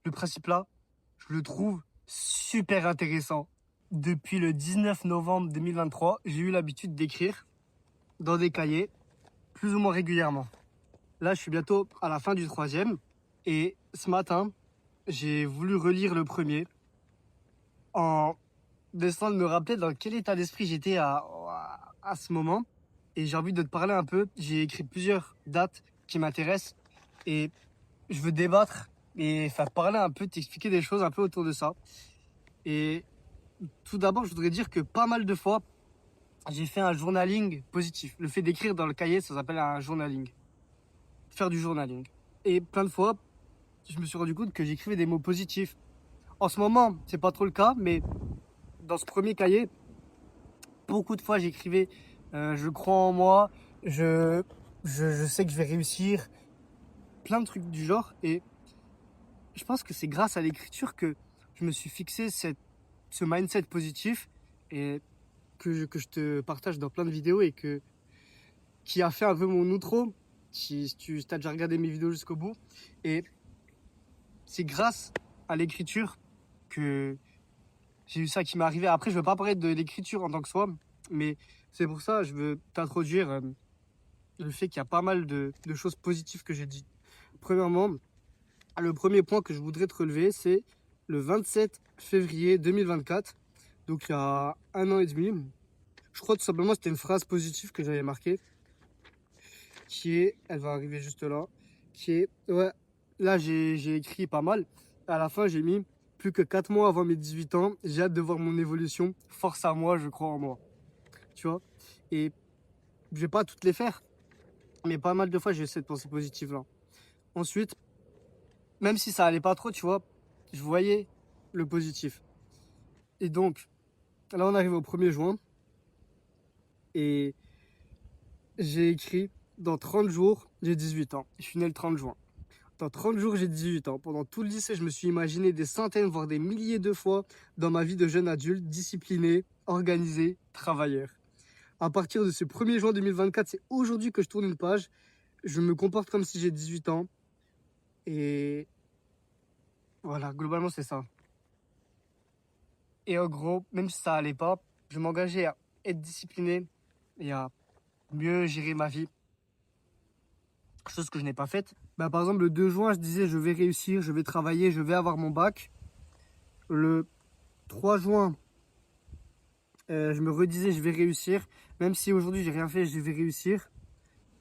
Le principe là, je le trouve super intéressant. Depuis le 19 novembre 2023, j'ai eu l'habitude d'écrire dans des cahiers plus ou moins régulièrement. Là, je suis bientôt à la fin du troisième et ce matin, j'ai voulu relire le premier en essayant de me rappeler dans quel état d'esprit j'étais à ce moment. Et j'ai envie de te parler un peu. J'ai écrit plusieurs dates qui m'intéressent et je veux débattre et faire parler un peu, t'expliquer des choses un peu autour de ça. Et tout d'abord, je voudrais dire que pas mal de fois, j'ai fait un journaling positif. Le fait d'écrire dans le cahier, ça s'appelle un journaling. Faire du journaling. Et plein de fois, je me suis rendu compte que j'écrivais des mots positifs. En ce moment, c'est pas trop le cas, mais dans ce premier cahier, beaucoup de fois, j'écrivais je crois en moi, je, je sais que je vais réussir, plein de trucs du genre. Et je pense que c'est grâce à l'écriture que je me suis fixé ce mindset positif et que je te partage dans plein de vidéos et qui a fait un peu mon outro. Si tu as déjà regardé mes vidéos jusqu'au bout. Et c'est grâce à l'écriture que j'ai eu ça qui m'est arrivé. Après, je veux pas parler de l'écriture en tant que soi, mais c'est pour ça je veux t'introduire le fait qu'il y a pas mal de choses positives que j'ai dit. Premièrement, le premier point que je voudrais te relever, c'est le 27 février 2024, donc il y a un an et demi. Je crois tout simplement que c'était une phrase positive que j'avais marquée, qui est, elle va arriver juste là, qui est, ouais, là j'ai écrit pas mal. À la fin, j'ai mis plus que 4 mois avant mes 18 ans, j'ai hâte de voir mon évolution. Force à moi, je crois en moi. Tu vois? Et je vais pas toutes les faire, mais pas mal de fois, j'ai cette pensée positive là. Ensuite, même si ça allait pas trop, tu vois, je voyais le positif. Et donc, là, on arrive au 1er juin et j'ai écrit dans 30 jours, j'ai 18 ans. Je suis né le 30 juin. Dans 30 jours, j'ai 18 ans. Pendant tout le lycée, je me suis imaginé des centaines, voire des milliers de fois dans ma vie de jeune adulte, discipliné, organisé, travailleur. À partir de ce 1er juin 2024, c'est aujourd'hui que je tourne une page. Je me comporte comme si j'ai 18 ans. Et voilà, globalement, c'est ça. Et en gros, même si ça allait pas, je m'engageais à être discipliné et à mieux gérer ma vie. Chose que je n'ai pas faite. Bah, par exemple, le 2 juin, je disais je vais réussir, je vais travailler, je vais avoir mon bac. Le 3 juin, je me redisais je vais réussir. Même si aujourd'hui j'ai rien fait, je vais réussir.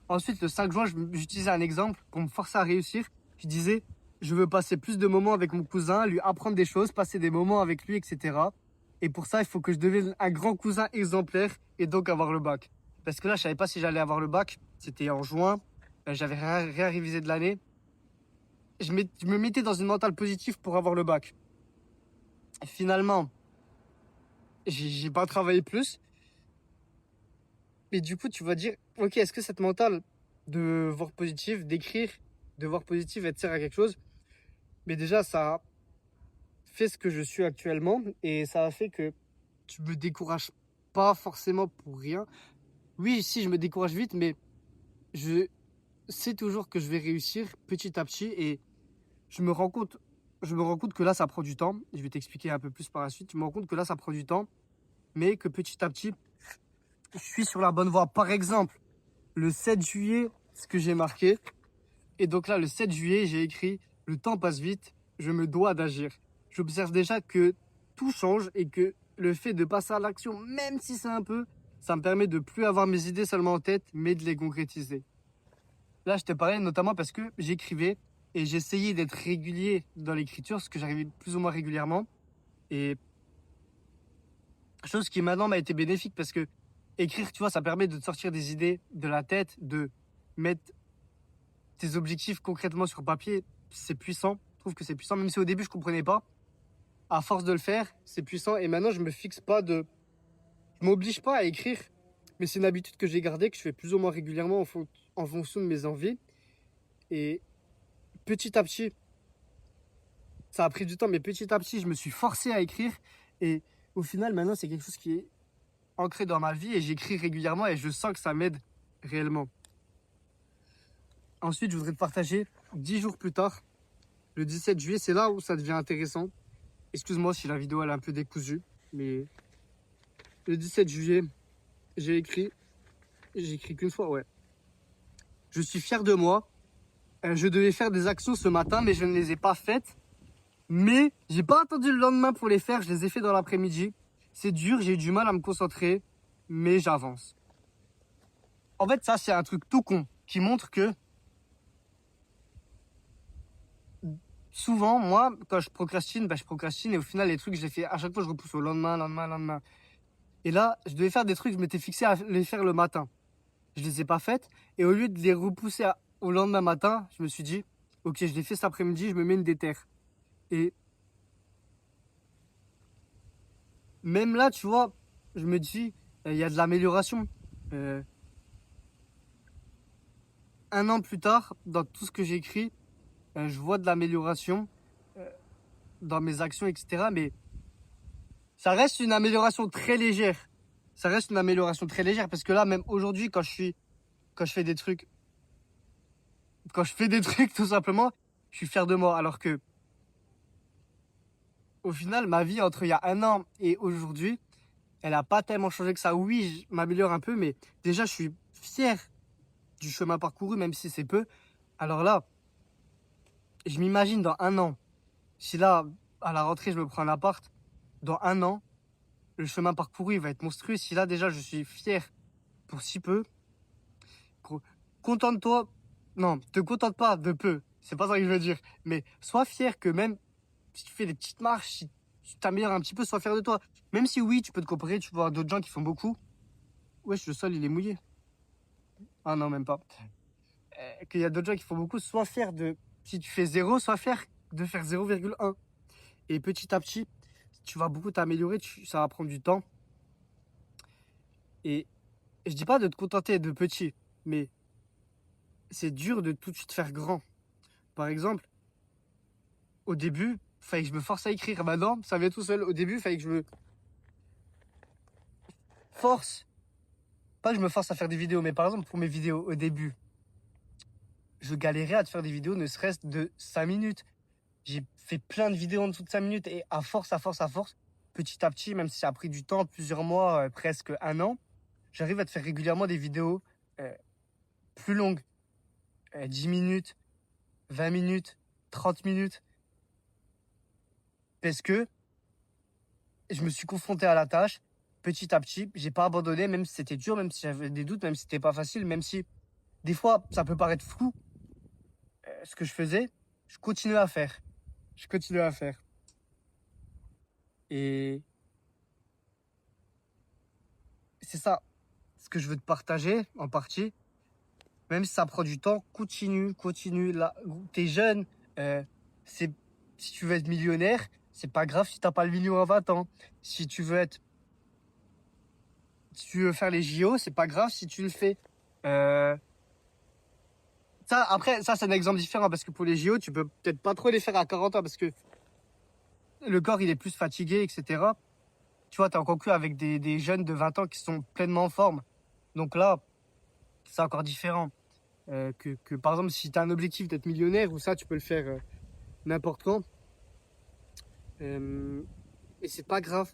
Ensuite, le 5 juin, j'utilisais un exemple pour me forcer à réussir. Je disais je veux passer plus de moments avec mon cousin, lui apprendre des choses, passer des moments avec lui, etc. Et pour ça, il faut que je devienne un grand cousin exemplaire et donc avoir le bac. Parce que là, je savais pas si j'allais avoir le bac. C'était en juin. J'avais rien révisé de l'année. Je me mettais dans une mentale positive pour avoir le bac. Et finalement, j'ai pas travaillé plus. Mais du coup, tu vas dire, ok, est-ce que cette mentale de voir positif, d'écrire, de voir positif, elle te sert à quelque chose? Mais déjà, ça a fait ce que je suis actuellement et ça a fait que tu me décourages pas forcément pour rien. Oui, si, je me décourage vite, mais je sais toujours que je vais réussir petit à petit et je me rends compte, je me rends compte que là, ça prend du temps. Je vais t'expliquer un peu plus par la suite. Je me rends compte que là, ça prend du temps, mais que petit à petit, je suis sur la bonne voie. Par exemple, le 7 juillet, ce que j'ai marqué. Et donc là, le 7 juillet, j'ai écrit le temps passe vite, je me dois d'agir. J'observe déjà que tout change et que le fait de passer à l'action, même si c'est un peu, ça me permet de plus avoir mes idées seulement en tête, mais de les concrétiser. Là, je te parlais notamment parce que j'écrivais et j'essayais d'être régulier dans l'écriture, ce que j'arrivais plus ou moins régulièrement. Et chose qui maintenant m'a été bénéfique parce que écrire, tu vois, ça permet de te sortir des idées de la tête, de mettre tes objectifs concrètement sur papier. C'est puissant. Je trouve que c'est puissant, même si au début je comprenais pas. À force de le faire, c'est puissant. Et maintenant, je me fixe pas de, je m'oblige pas à écrire, mais c'est une habitude que j'ai gardée, que je fais plus ou moins régulièrement en fonction de mes envies. Et petit à petit, ça a pris du temps, mais petit à petit, je me suis forcé à écrire. Et au final, maintenant, c'est quelque chose qui est ancré dans ma vie et j'écris régulièrement et je sens que ça m'aide réellement. Ensuite, je voudrais te partager 10 jours plus tard. Le 17 juillet, c'est là où ça devient intéressant. Excuse-moi si la vidéo elle est un peu décousue, mais le 17 juillet, j'ai écrit qu'une fois, ouais. Je suis fier de moi. Je devais faire des actions ce matin, mais je ne les ai pas faites. Mais j'ai pas attendu le lendemain pour les faire, je les ai fait dans l'après-midi. C'est dur, j'ai eu du mal à me concentrer, mais j'avance. En fait, ça, c'est un truc tout con qui montre que souvent, moi, quand je procrastine, je procrastine et au final, les trucs, je les fais à chaque fois, je repousse au lendemain. Et là, je devais faire des trucs, je m'étais fixé à les faire le matin. Je les ai pas faites et au lieu de les repousser au lendemain matin, je me suis dit, ok, je les fais cet après-midi, je me mets une déterre. Et même là, tu vois, je me dis, il y a de l'amélioration. Euh, un an plus tard, dans tout ce que j'écris, je vois de l'amélioration dans mes actions, etc. Mais ça reste une amélioration très légère. Ça reste une amélioration très légère parce que là, même aujourd'hui, quand je fais des trucs, tout simplement, je suis fier de moi. Alors que, au final, ma vie entre il y a un an et aujourd'hui, elle a pas tellement changé que ça. Oui, je m'améliore un peu, mais déjà, je suis fier du chemin parcouru, même si c'est peu. Alors là, je m'imagine dans un an, si là, à la rentrée, je me prends un appart, dans un an, le chemin parcouru, il va être monstrueux. Si là, déjà, je suis fier pour si peu, contente-toi. Non, te contente pas de peu. C'est pas ça que je veux dire. Mais sois fier que même si tu fais des petites marches, si tu t'améliores un petit peu, sois fier de toi. Même si oui, tu peux te comparer, tu vois d'autres gens qui font beaucoup. Wesh, le sol, il est mouillé. Ah non, même pas. Qu'il y a d'autres gens qui font beaucoup, sois fier de... Si tu fais zéro, sois fier de faire 0,1. Et petit à petit, tu vas beaucoup t'améliorer, ça va prendre du temps. Et je dis pas de te contenter de petit, mais c'est dur de tout de suite faire grand. Par exemple, au début, fallait que je me force à écrire. Maintenant, ça vient tout seul. Au début, fallait que je me force. Pas que je me force à faire des vidéos, mais par exemple, pour mes vidéos, au début, je galérais à te faire des vidéos ne serait-ce de 5 minutes. J'ai fait plein de vidéos en dessous de 5 minutes et à force, petit à petit, même si ça a pris du temps, plusieurs mois, presque un an, j'arrive à te faire régulièrement des vidéos euh, plus longues. 10 minutes, 20 minutes, 30 minutes. Parce que je me suis confronté à la tâche petit à petit. J'ai pas abandonné, même si c'était dur, même si j'avais des doutes, même si c'était pas facile, même si des fois ça peut paraître flou ce que je faisais. Je continuais à faire. Je continuais à faire. Et c'est ça ce que je veux te partager en partie. Même si ça prend du temps, continue. Là, t'es jeune. Euh, c'est si tu veux être millionnaire, c'est pas grave si t'as pas le million à 20 ans. Si tu veux être Si tu veux faire les JO, c'est pas grave si tu le fais. Euh, Ça, après, ça, c'est un exemple différent parce que pour les JO, tu peux peut-être pas trop les faire à 40 ans parce que le corps, il est plus fatigué, etc. Tu vois, t'es en conclu avec des jeunes de 20 ans qui sont pleinement en forme. Donc là, c'est encore différent. Par exemple, si tu as un objectif d'être millionnaire ou ça, tu peux le faire n'importe quand. Euh, et c'est pas grave.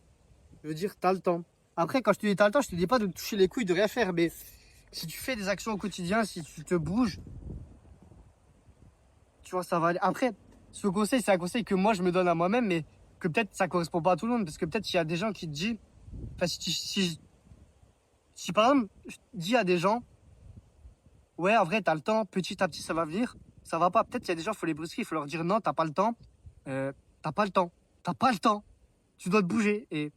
Je veux dire, t'as le temps. Après, quand je te dis t'as le temps, je te dis pas de te toucher les couilles, de rien faire. Mais si tu fais des actions au quotidien, si tu te bouges, tu vois, ça va aller. Après, ce conseil, c'est un conseil que moi, je me donne à moi-même, mais que peut-être ça correspond pas à tout le monde. Parce que peut-être il y a des gens qui te disent, enfin, si par exemple, je dis à des gens, ouais, en vrai, t'as le temps, petit à petit, ça va venir, ça va pas. Peut-être qu'il y a des gens, il faut les brusquer, il faut leur dire non, t'as pas le temps, t'as pas le temps, t'as pas le temps, tu dois te bouger. Et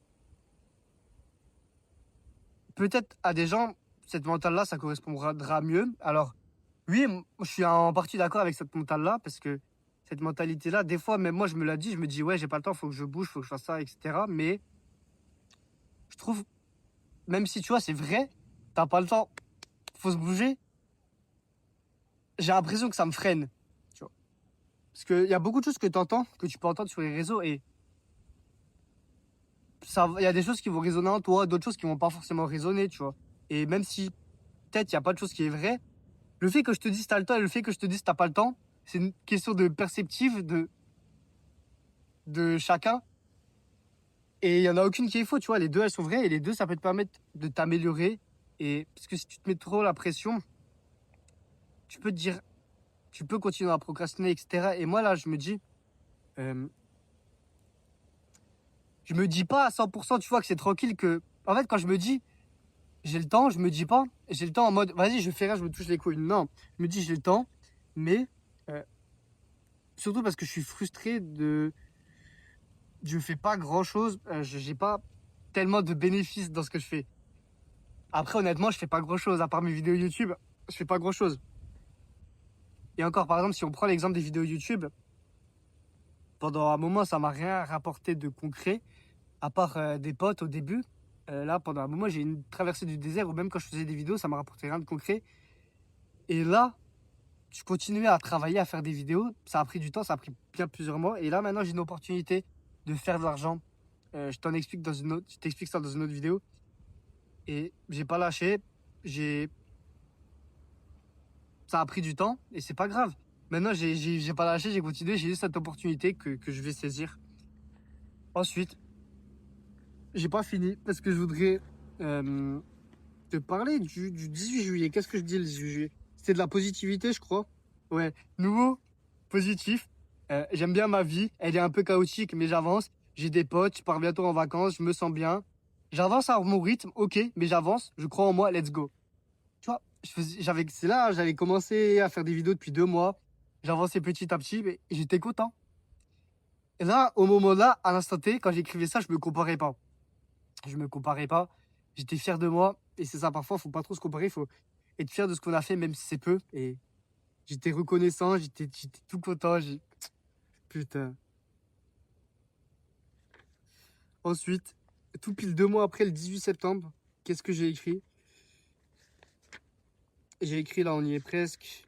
peut-être à des gens, cette mentale-là, ça correspondra mieux. Alors, oui, je suis en partie d'accord avec cette mentale-là, parce que cette mentalité-là, des fois, même moi, je me la dis, je me dis, ouais, j'ai pas le temps, faut que je bouge, faut que je fasse ça, etc. Mais je trouve, même si tu vois, c'est vrai, t'as pas le temps, faut se bouger, j'ai l'impression que ça me freine. Tu vois. Parce qu'il y a beaucoup de choses que tu entends, que tu peux entendre sur les réseaux, et il y a des choses qui vont résonner en toi, d'autres choses qui vont pas forcément résonner, tu vois. Et même si peut-être il y a pas de chose qui est vraie, le fait que je te dise t'as le temps et le fait que je te dise t'as pas le temps, C'est une question de perspective de chacun. Et il n'y en a aucune qui est fausse, tu vois. Les deux, elles sont vraies et les deux, ça peut te permettre de t'améliorer. Et parce que si tu te mets trop la pression, tu peux te dire, tu peux continuer à procrastiner, etc. Et moi, là, je me dis pas à 100%, tu vois, que c'est tranquille que. En fait, quand je me dis, j'ai le temps, je me dis pas, j'ai le temps en mode, vas-y, je fais rien, je me touche les couilles. Non, je me dis, j'ai le temps, mais euh, surtout parce que je suis frustré de. Je fais pas grand chose, j'ai pas tellement de bénéfices dans ce que je fais. Après, honnêtement, je fais pas grand chose, à part mes vidéos YouTube, je fais pas grand chose. Et encore, par exemple, si on prend l'exemple des vidéos YouTube, pendant un moment, ça m'a rien rapporté de concret, à part des potes au début. Là, pendant un moment, j'ai une traversée du désert où même quand je faisais des vidéos, ça m'a rapporté rien de concret. Et là, je continuais à travailler, à faire des vidéos. Ça a pris du temps, ça a pris bien plusieurs mois. Et là, maintenant, j'ai une opportunité de faire de l'argent. Je t'explique ça dans une autre vidéo. Et j'ai pas lâché. J'ai, Ça a pris du temps et c'est pas grave. Maintenant, j'ai pas lâché, j'ai continué. J'ai eu cette opportunité que je vais saisir. Ensuite, j'ai pas fini parce que je voudrais te parler du 18 juillet. Qu'est-ce que je dis le 18 juillet? C'était de la positivité, je crois. Ouais, nouveau, positif. J'aime bien ma vie. Elle est un peu chaotique, mais j'avance. J'ai des potes, je pars bientôt en vacances, je me sens bien. J'avance à mon rythme, ok, mais j'avance. Je crois en moi, let's go. Tu vois, c'est là, j'avais commencé à faire des vidéos depuis 2 mois. J'avançais petit à petit, mais j'étais content. Et là, au moment là, à l'instant T, quand j'écrivais ça, je me comparais pas. Je me comparais pas. J'étais fier de moi. Et c'est ça, parfois, faut pas trop se comparer. Il faut être fier de ce qu'on a fait, même si c'est peu. Et j'étais reconnaissant, j'étais tout content. Putain. Ensuite, tout pile 2 mois après, le 18 septembre, qu'est-ce que j'ai écrit? J'ai écrit, là, on y est presque.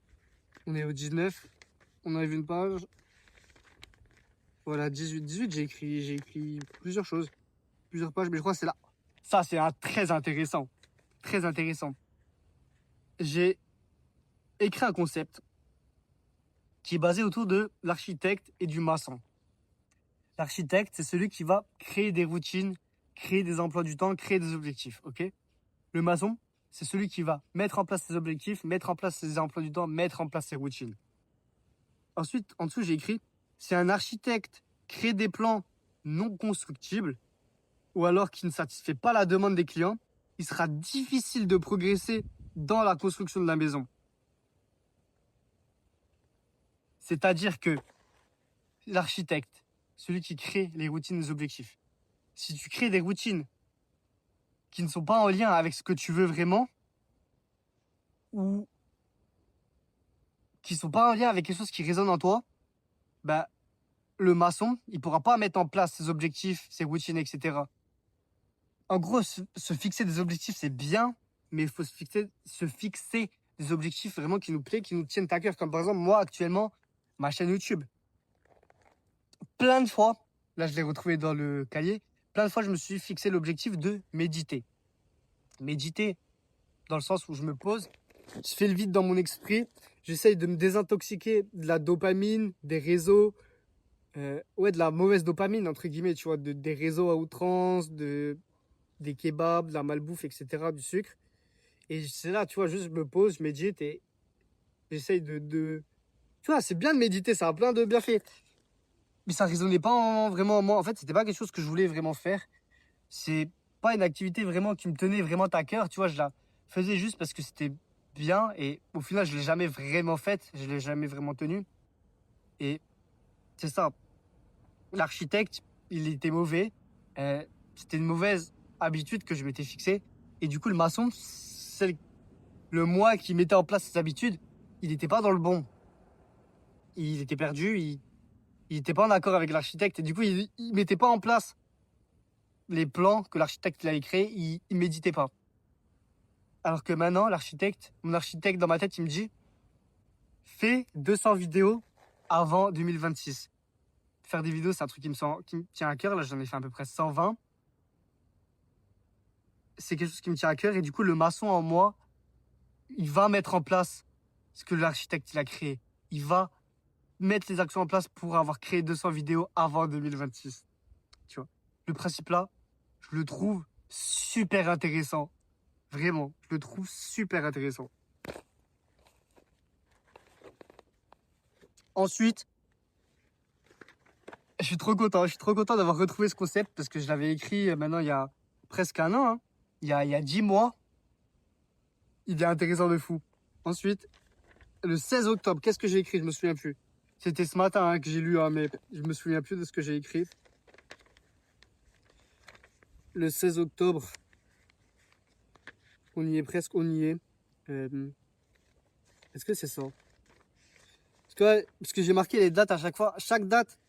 On est au 19. On arrive une page. Voilà, 18, j'ai écrit plusieurs choses. Plusieurs pages, mais je crois que c'est là. Ça, c'est très intéressant. Très intéressant. J'ai écrit un concept qui est basé autour de l'architecte et du maçon. L'architecte, c'est celui qui va créer des routines, créer des emplois du temps, créer des objectifs, ok? Le maçon, c'est celui qui va mettre en place ses objectifs, mettre en place ses emplois du temps, mettre en place ses routines. Ensuite, en dessous, j'ai écrit, si un architecte crée des plans non constructibles, ou alors qui ne satisfait pas la demande des clients, il sera difficile de progresser dans la construction de la maison. C'est-à-dire que l'architecte, celui qui crée les routines et les objectifs, si tu crées des routines qui ne sont pas en lien avec ce que tu veux vraiment, ou qui ne sont pas en lien avec quelque chose qui résonne en toi, bah, le maçon, il ne pourra pas mettre en place ses objectifs, ses routines, etc. En gros, se fixer des objectifs, c'est bien, mais il faut se fixer des objectifs vraiment qui nous plaisent, qui nous tiennent à cœur. Comme par exemple, moi, actuellement, ma chaîne YouTube. Plein de fois, là, je l'ai retrouvé dans le cahier, plein de fois, je me suis fixé l'objectif de méditer. Méditer, dans le sens où je me pose, je fais le vide dans mon esprit, j'essaye de me désintoxiquer de la dopamine, des réseaux, de la mauvaise dopamine, entre guillemets, tu vois, des réseaux à outrance, des kebabs, de la malbouffe, etc., du sucre. Et c'est là, tu vois, juste je me pose, je médite et j'essaye de... Tu vois, c'est bien de méditer, ça a plein de bienfaits. Mais ça résonnait pas vraiment en moi. En fait, c'était pas quelque chose que je voulais vraiment faire. C'est pas une activité vraiment qui me tenait vraiment à cœur. Tu vois, je la faisais juste parce que c'était bien. Et au final, je l'ai jamais vraiment faite. Je l'ai jamais vraiment tenue. Et c'est ça. L'architecte, il était mauvais. C'était une mauvaise habitude que je m'étais fixée. Et du coup, le maçon, c'est le moi qui mettait en place ces habitudes, il n'était pas dans le bon. Il était perdu, il n'était pas en accord avec l'architecte. Et du coup, il ne mettait pas en place les plans que l'architecte avait créés, il ne méditait pas. Alors que maintenant, mon architecte dans ma tête, il me dit, fais 200 vidéos avant 2026. Faire des vidéos, c'est un truc qui me tient à cœur. Là, j'en ai fait à peu près 120. C'est quelque chose qui me tient à cœur. Et du coup, le maçon en moi, il va mettre en place ce que l'architecte il a créé. Il va mettre les actions en place pour avoir créé 200 vidéos avant 2026. Tu vois. Le principe là, je le trouve super intéressant. Vraiment, je le trouve super intéressant. Ensuite, je suis trop content d'avoir retrouvé ce concept parce que je l'avais écrit maintenant il y a presque un an, hein. Il y a 10 mois. Il est intéressant de fou. Ensuite, le 16 octobre, qu'est-ce que j'ai écrit? Je me souviens plus. C'était ce matin hein, que j'ai lu, hein, mais je me souviens plus de ce que j'ai écrit. Le 16 octobre, on y est presque, on y est. Est-ce que c'est ça? Parce que j'ai marqué les dates à chaque fois. Chaque date,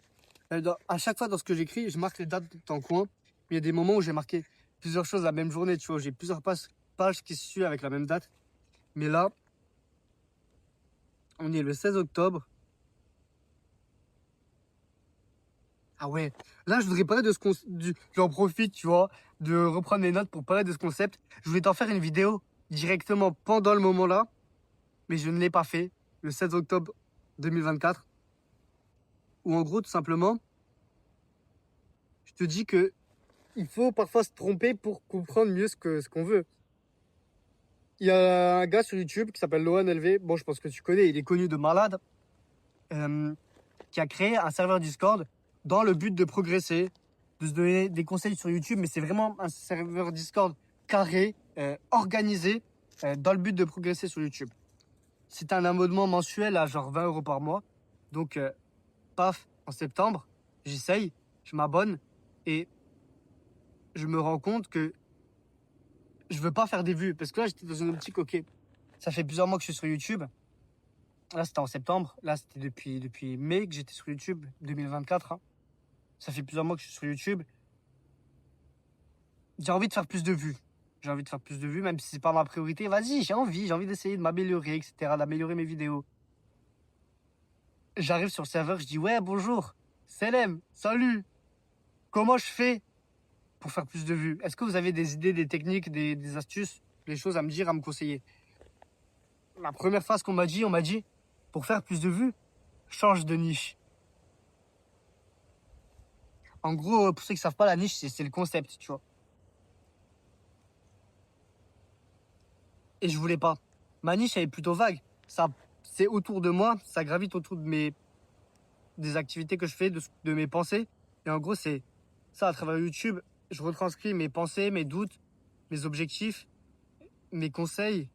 à chaque fois dans ce que j'écris, je marque les dates en coin. Il y a des moments où j'ai marqué plusieurs choses la même journée, tu vois. J'ai plusieurs pages qui se suivent avec la même date. Mais là, on est le 16 octobre. Ah ouais, là je voudrais parler de ce concept, j'en profite, tu vois, de reprendre les notes pour parler de ce concept. Je voulais t'en faire une vidéo directement pendant le moment là, mais je ne l'ai pas fait, le 16 octobre 2024, où en gros, tout simplement, je te dis que il faut parfois se tromper pour comprendre mieux ce qu'on veut. Il y a un gars sur YouTube qui s'appelle Lohan LV, bon je pense que tu connais, il est connu de malade, qui a créé un serveur Discord dans le but de progresser, de se donner des conseils sur YouTube, mais c'est vraiment un serveur Discord carré, organisé, dans le but de progresser sur YouTube. C'est un abonnement mensuel à genre 20 € par mois. Donc, paf, en septembre, j'essaye, je m'abonne et je me rends compte que je veux pas faire des vues. Parce que là, j'étais dans une optique, ok, ça fait plusieurs mois que je suis sur YouTube. Là, c'était en septembre. Là, c'était depuis mai que j'étais sur YouTube, 2024. Hein. Ça fait plusieurs mois que je suis sur YouTube. J'ai envie de faire plus de vues. J'ai envie de faire plus de vues, même si c'est pas ma priorité. Vas-y, j'ai envie d'essayer de m'améliorer, etc., d'améliorer mes vidéos. J'arrive sur le serveur, je dis ouais, bonjour, Selem, salut. Comment je fais pour faire plus de vues? Est-ce que vous avez des idées, des techniques, des astuces, des choses à me dire, à me conseiller? La première phrase qu'on m'a dit, pour faire plus de vues, change de niche. En gros, pour ceux qui savent pas, la niche, c'est le concept, tu vois. Et je voulais pas. Ma niche, elle est plutôt vague. Ça, c'est autour de moi, ça gravite autour des activités que je fais, de mes pensées. Et en gros, c'est ça, à travers YouTube, je retranscris mes pensées, mes doutes, mes objectifs, mes conseils.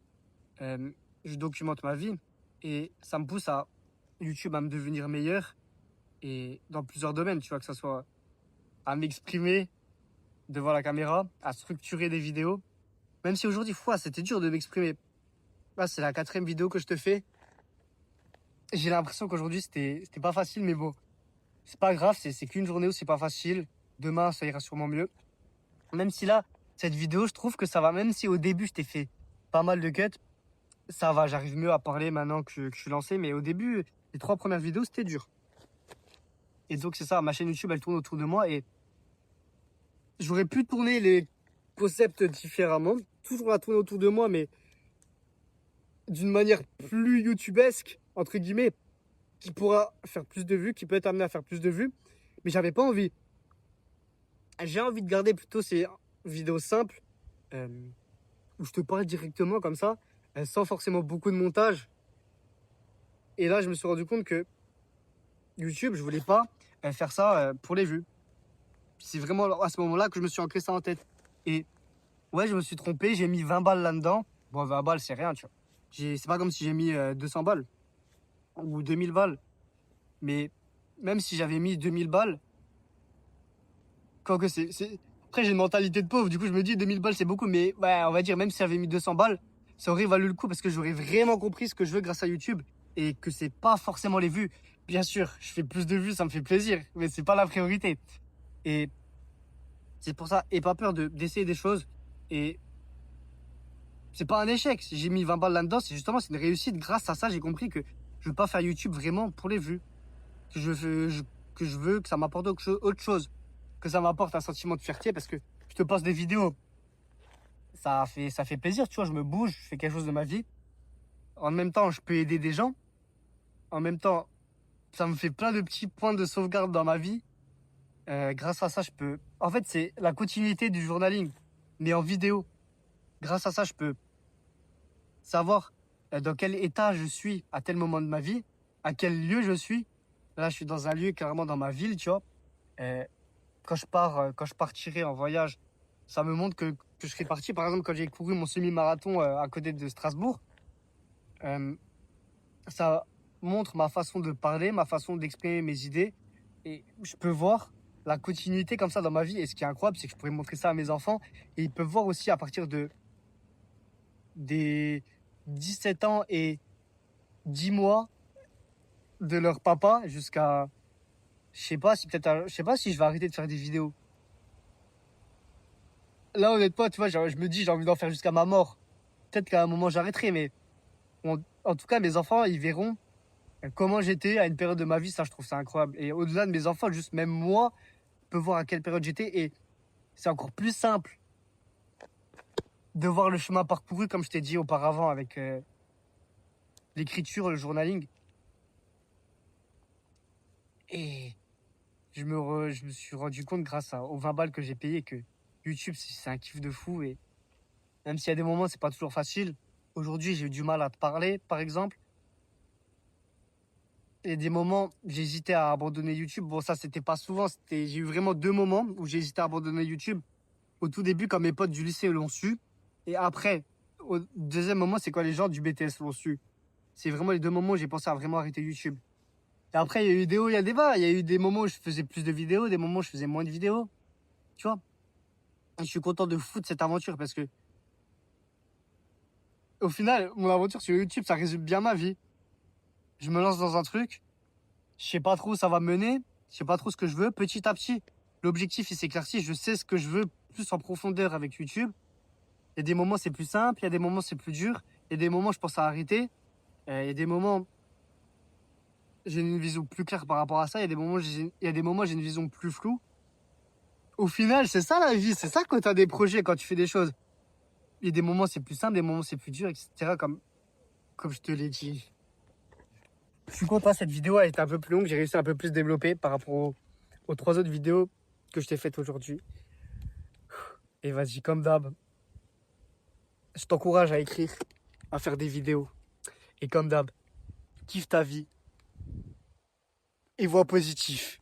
Je documente ma vie. Et ça me pousse à YouTube à me devenir meilleur. Et dans plusieurs domaines, tu vois, que ce soit à m'exprimer devant la caméra, à structurer des vidéos. Même si aujourd'hui, c'était dur de m'exprimer. Là, c'est la 4e vidéo que je te fais. J'ai l'impression qu'aujourd'hui, c'était pas facile, mais bon, c'est pas grave, c'est qu'une journée où c'est pas facile. Demain, ça ira sûrement mieux. Même si là, cette vidéo, je trouve que ça va, même si au début, je t'ai fait pas mal de cuts, ça va, j'arrive mieux à parler maintenant que je suis lancé, mais au début, les 3 premières vidéos, c'était dur. Et donc, c'est ça, ma chaîne YouTube, elle tourne autour de moi et j'aurais pu tourner les concepts différemment, toujours à tourner autour de moi, mais d'une manière plus YouTubesque, entre guillemets, qui pourra faire plus de vues, qui peut être amené à faire plus de vues, mais j'avais pas envie. J'ai envie de garder plutôt ces vidéos simples, où je te parle directement comme ça, sans forcément beaucoup de montage. Et là, je me suis rendu compte que YouTube, je voulais pas faire ça pour les vues. C'est vraiment à ce moment-là que je me suis ancré ça en tête. Et ouais, je me suis trompé, j'ai mis 20 balles là-dedans. Bon, 20 balles, c'est rien, tu vois. C'est pas comme si j'ai mis 200 balles ou 2000 balles. Mais même si j'avais mis 2000 balles, quoique Après, j'ai une mentalité de pauvre, du coup, je me dis 2000 balles, c'est beaucoup. Mais ouais, on va dire, même si j'avais mis 200 balles, ça aurait valu le coup parce que j'aurais vraiment compris ce que je veux grâce à YouTube et que c'est pas forcément les vues. Bien sûr, je fais plus de vues, ça me fait plaisir, mais c'est pas la priorité. Et c'est pour ça, et pas peur d'essayer des choses. Et c'est pas un échec. Si j'ai mis 20 balles là-dedans, c'est une réussite. Grâce à ça, j'ai compris que je veux pas faire YouTube vraiment pour les vues. Que je veux que ça m'apporte autre chose. Que ça m'apporte un sentiment de fierté parce que je te poste des vidéos. Ça fait plaisir, tu vois. Je me bouge, je fais quelque chose de ma vie. En même temps, je peux aider des gens. En même temps, Ça me fait plein de petits points de sauvegarde dans ma vie. Grâce à ça, je peux... En fait, c'est la continuité du journaling, mais en vidéo. Grâce à ça, je peux savoir dans quel état je suis à tel moment de ma vie, à quel lieu je suis. Là, je suis dans un lieu carrément dans ma ville, tu vois. Euh, quand je partirai en voyage, ça me montre que je serai parti. Par exemple, quand j'ai couru mon semi-marathon à côté de Strasbourg, euh, ça montre ma façon de parler, ma façon d'exprimer mes idées. Et je peux voir la continuité comme ça dans ma vie. Et ce qui est incroyable, c'est que je pourrais montrer ça à mes enfants. Et ils peuvent voir aussi à partir de des 17 ans et 10 mois de leur papa jusqu'à... Je sais pas si je vais arrêter de faire des vidéos. Là, honnêtement, tu vois, je me dis, j'ai envie d'en faire jusqu'à ma mort. Peut-être qu'à un moment, j'arrêterai, mais en tout cas, mes enfants, ils verront comment j'étais à une période de ma vie. Ça, je trouve ça incroyable. Et au-delà de mes enfants, juste même moi, je peux voir à quelle période j'étais. Et c'est encore plus simple de voir le chemin parcouru, comme je t'ai dit auparavant, avec l'écriture, le journaling. Et je me suis rendu compte, aux 20 balles que j'ai payé, que YouTube, c'est un kiff de fou. Et même s'il y a des moments, c'est pas toujours facile. Aujourd'hui, j'ai eu du mal à te parler, par exemple. Et des moments, j'hésitais à abandonner YouTube. Bon, ça, c'était pas souvent. J'ai eu vraiment 2 moments où j'ai hésité à abandonner YouTube. Au tout début, quand mes potes du lycée l'ont su. Et après, au deuxième moment, c'est quand les gens du BTS l'ont su. C'est vraiment les 2 moments où j'ai pensé à vraiment arrêter YouTube. Et après, il y a eu des hauts, il y a des bas. Il y a eu des moments où je faisais plus de vidéos, des moments où je faisais moins de vidéos. Tu vois? Et je suis content de foutre cette aventure parce que, au final, mon aventure sur YouTube, ça résume bien ma vie. Je me lance dans un truc. Je sais pas trop où ça va mener. Je sais pas trop ce que je veux. Petit à petit, l'objectif, il s'éclaircit. Je sais ce que je veux plus en profondeur avec YouTube. Il y a des moments, c'est plus simple. Il y a des moments, c'est plus dur. Il y a des moments, je pense à arrêter. Il y a des moments, j'ai une vision plus claire par rapport à ça. Il y a des moments, j'ai une vision plus floue. Au final, c'est ça la vie. C'est ça quand tu as des projets, quand tu fais des choses. Il y a des moments, c'est plus simple. Des moments, c'est plus dur, etc. Comme je te l'ai dit. Je suis content, cette vidéo a été un peu plus longue. J'ai réussi à un peu plus développer par rapport aux 3 autres vidéos que je t'ai faites aujourd'hui. Et vas-y, comme d'hab, je t'encourage à écrire, à faire des vidéos. Et comme d'hab, kiffe ta vie et vois positif.